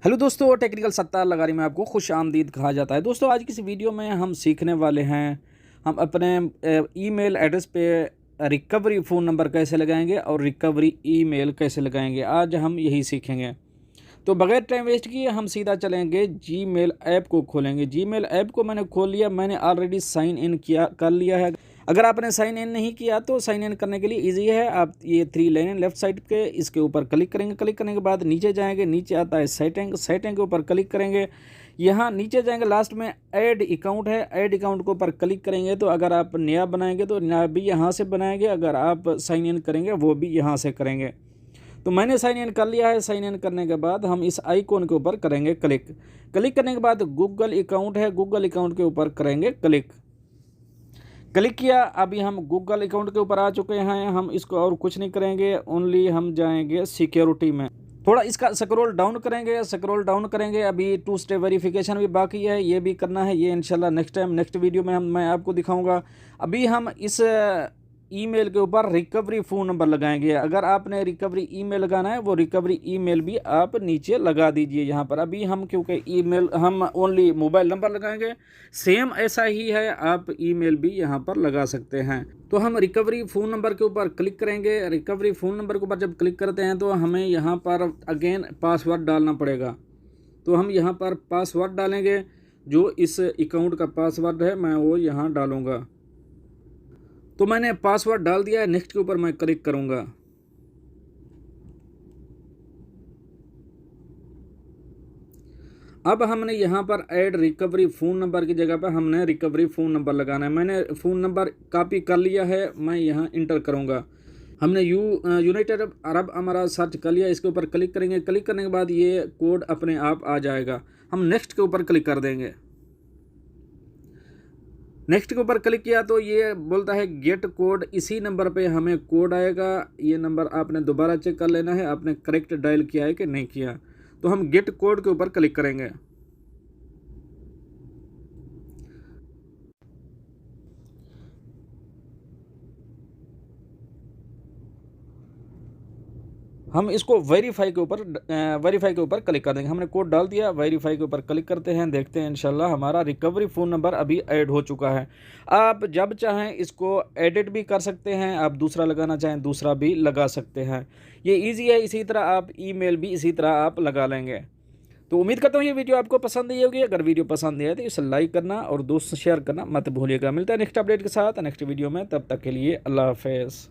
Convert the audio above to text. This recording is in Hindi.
हेलो दोस्तों, टेक्निकल सत्तार लगारी में आपको खुश आमदीद कहा जाता है। दोस्तों, आज की इस वीडियो में हम सीखने वाले हैं हम अपने ईमेल एड्रेस पे रिकवरी फ़ोन नंबर कैसे लगाएंगे और रिकवरी ईमेल कैसे लगाएंगे। आज हम यही सीखेंगे। तो बगैर टाइम वेस्ट किए हम सीधा चलेंगे जीमेल ऐप को खोलेंगे। जीमेल ऐप को मैंने खोल लिया, मैंने ऑलरेडी साइन इन कर लिया है। अगर आपने साइन इन नहीं किया तो साइन इन करने के लिए इजी है। आप ये 3 लाइन लेफ्ट साइड के इसके ऊपर क्लिक करेंगे। क्लिक करने के बाद नीचे जाएंगे, नीचे आता है सेटिंग। सेटिंग के ऊपर क्लिक करेंगे। यहाँ नीचे जाएंगे, लास्ट में ऐड अकाउंट है, ऐड अकाउंट के ऊपर क्लिक करेंगे। तो अगर आप नया बनाएंगे तो नया भी यहाँ से बनाएंगे, अगर आप साइन इन करेंगे वो भी यहाँ से करेंगे। तो मैंने साइन इन कर लिया है। साइन इन करने के बाद हम इस आइकॉन के ऊपर करेंगे क्लिक। क्लिक करने के बाद गूगल अकाउंट है, गूगल अकाउंट के ऊपर करेंगे क्लिक। क्लिक किया, अभी हम गूगल अकाउंट के ऊपर आ चुके हैं। हम इसको और कुछ नहीं करेंगे, ओनली हम जाएंगे सिक्योरिटी में। थोड़ा इसका स्क्रॉल डाउन करेंगे, स्क्रॉल डाउन करेंगे। अभी 2 स्टेप वेरिफिकेशन भी बाकी है, ये भी करना है। ये इंशाल्लाह नेक्स्ट टाइम नेक्स्ट वीडियो में मैं आपको दिखाऊंगा। अभी हम इस ईमेल के ऊपर रिकवरी फ़ोन नंबर लगाएंगे। अगर आपने रिकवरी ईमेल लगाना है वो रिकवरी ईमेल भी आप नीचे लगा दीजिए यहाँ पर। अभी हम क्योंकि ईमेल हम ओनली मोबाइल नंबर लगाएंगे, सेम ऐसा ही है, आप ईमेल भी यहाँ पर लगा सकते हैं। तो हम रिकवरी फ़ोन नंबर के ऊपर क्लिक करेंगे। रिकवरी फ़ोन नंबर के ऊपर जब क्लिक करते हैं तो हमें यहाँ पर अगेन पासवर्ड डालना पड़ेगा। तो हम यहाँ पर पासवर्ड डालेंगे। जो इस अकाउंट का पासवर्ड है मैं वो यहाँ डालूँगा। तो मैंने पासवर्ड डाल दिया है। नेक्स्ट के ऊपर मैं क्लिक करूंगा। अब हमने यहाँ पर ऐड रिकवरी फ़ोन नंबर की जगह पर हमने रिकवरी फ़ोन नंबर लगाना है। मैंने फ़ोन नंबर कॉपी कर लिया है, मैं यहाँ इंटर करूँगा। हमने यूनाइटेड अरब अमारात सर्च कर लिया, इसके ऊपर क्लिक करेंगे। क्लिक करने के बाद ये कोड अपने आप आ जाएगा। हम नेक्स्ट के ऊपर क्लिक कर देंगे। नेक्स्ट के ऊपर क्लिक किया तो ये बोलता है गेट कोड। इसी नंबर पे हमें कोड आएगा। ये नंबर आपने दोबारा चेक कर लेना है आपने करेक्ट डायल किया है कि नहीं किया। तो हम गेट कोड के ऊपर क्लिक करेंगे। हम इसको वेरीफाई के ऊपर क्लिक कर देंगे। हमने कोड डाल दिया, वेरीफाई के ऊपर क्लिक करते हैं। देखते हैं इंशाल्लाह हमारा रिकवरी फ़ोन नंबर अभी ऐड हो चुका है। आप जब चाहें इसको एडिट भी कर सकते हैं, आप दूसरा लगाना चाहें दूसरा भी लगा सकते हैं। ये ईजी है। इसी तरह आप ईमेल भी इसी तरह आप लगा लेंगे। तो उम्मीद करता हूँ ये वीडियो आपको पसंद आई होगी। अगर वीडियो पसंद आए तो इसे लाइक करना और दोस्त से शेयर करना मत भूलिएगा। मिलता है नेक्स्ट अपडेट के साथ नेक्स्ट वीडियो में, तब तक के लिए अल्लाह हाफ़िज़।